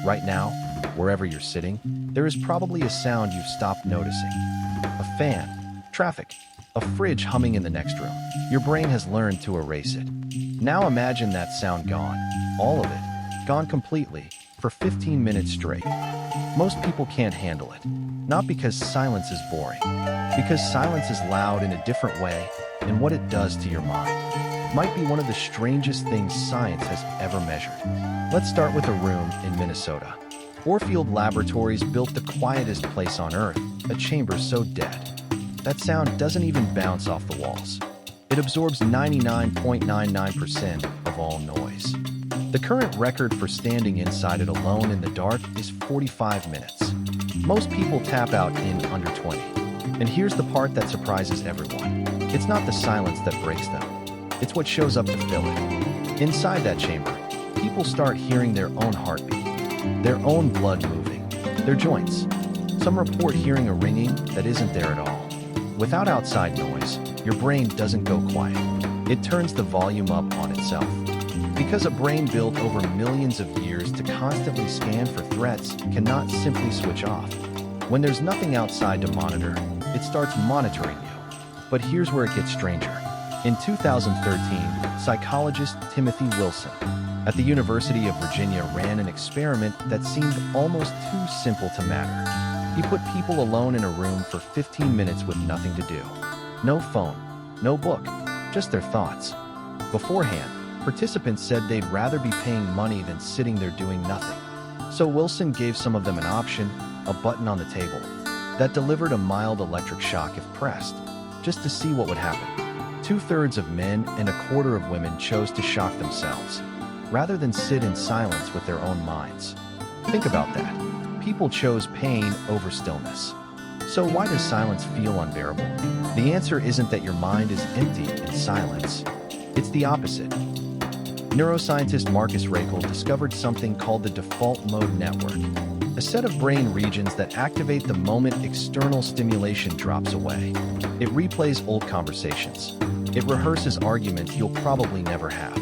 Right now, wherever you're sitting, there is probably a sound you've stopped noticing. A fan, traffic, a fridge humming in the next room. Your brain has learned to erase it. Now imagine that sound gone. All of it. Gone completely. For 15 minutes straight. Most people can't handle it. Not because silence is boring. Because silence is loud in a different way, and what it does to your mind might be one of the strangest things science has ever measured. Let's start with a room in Minnesota. Orfield Laboratories built the quietest place on Earth, a chamber so dead. That sound doesn't even bounce off the walls. It absorbs 99.99% of all noise. The current record for standing inside it alone in the dark is 45 minutes. Most people tap out in under 20. And here's the part that surprises everyone. It's not the silence that breaks them. It's what shows up to fill it. Inside that chamber, people start hearing their own heartbeat, their own blood moving, their joints. Some report hearing a ringing that isn't there at all. Without outside noise, your brain doesn't go quiet. It turns the volume up on itself. Because a brain built over millions of years to constantly scan for threats cannot simply switch off. When there's nothing outside to monitor, it starts monitoring you. But here's where it gets stranger. In 2013, psychologist Timothy Wilson at the University of Virginia ran an experiment that seemed almost too simple to matter. He put people alone in a room for 15 minutes with nothing to do. No phone, no book, just their thoughts. Beforehand, participants said they'd rather be paying money than sitting there doing nothing. So Wilson gave some of them an option, a button on the table, that delivered a mild electric shock if pressed, just to see what would happen. 2/3 of men and a quarter of women chose to shock themselves, rather than sit in silence with their own minds. Think about that. People chose pain over stillness. So why does silence feel unbearable? The answer isn't that your mind is empty in silence. It's the opposite. Neuroscientist Marcus Raichle discovered something called the default mode network, a set of brain regions that activate the moment external stimulation drops away. It replays old conversations. It rehearses arguments you'll probably never have.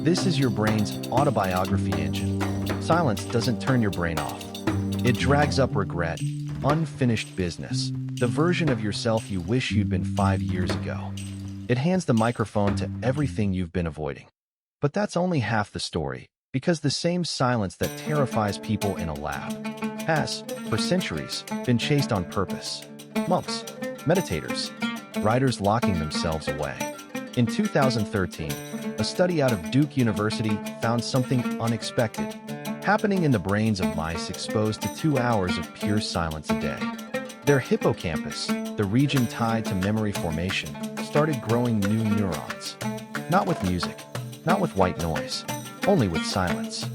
This is your brain's autobiography engine. Silence doesn't turn your brain off. It drags up regret, unfinished business, the version of yourself you wish you'd been 5 years ago. It hands the microphone to everything you've been avoiding. But that's only half the story, because the same silence that terrifies people in a lab has, for centuries, been chased on purpose. Monks, meditators, writers locking themselves away. In 2013, a study out of Duke University found something unexpected happening in the brains of mice exposed to 2 hours of pure silence a day. Their hippocampus, the region tied to memory formation, started growing new neurons. Not with music, not with white noise, only with silence.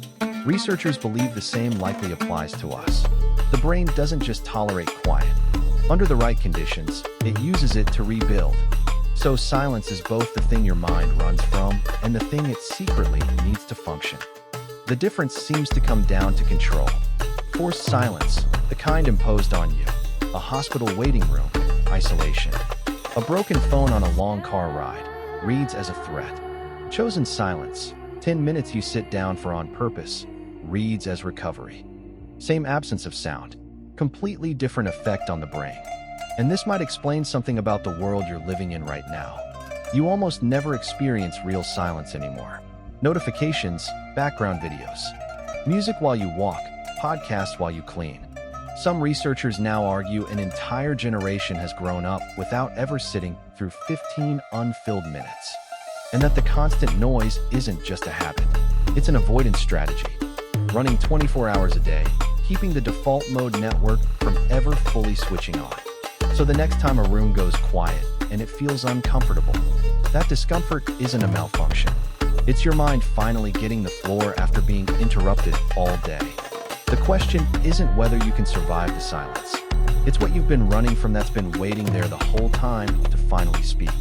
Researchers believe the same likely applies to us. The brain doesn't just tolerate quiet. Under the right conditions, it uses it to rebuild. So silence is both the thing your mind runs from and the thing it secretly needs to function. The difference seems to come down to control. Forced silence, the kind imposed on you. A hospital waiting room, isolation. A broken phone on a long car ride, reads as a threat. Chosen silence, 10 minutes you sit down for on purpose, reads as recovery. Same absence of sound, completely different effect on the brain. And this might explain something about the world you're living in right now. You almost never experience real silence anymore. Notifications, background videos. Music while you walk, podcasts while you clean. Some researchers now argue an entire generation has grown up without ever sitting through 15 unfilled minutes. And that the constant noise isn't just a habit. It's an avoidance strategy. Running 24 hours a day, keeping the default mode network from ever fully switching on. So the next time a room goes quiet and it feels uncomfortable, that discomfort isn't a malfunction. It's your mind finally getting the floor after being interrupted all day. The question isn't whether you can survive the silence. It's what you've been running from that's been waiting there the whole time to finally speak.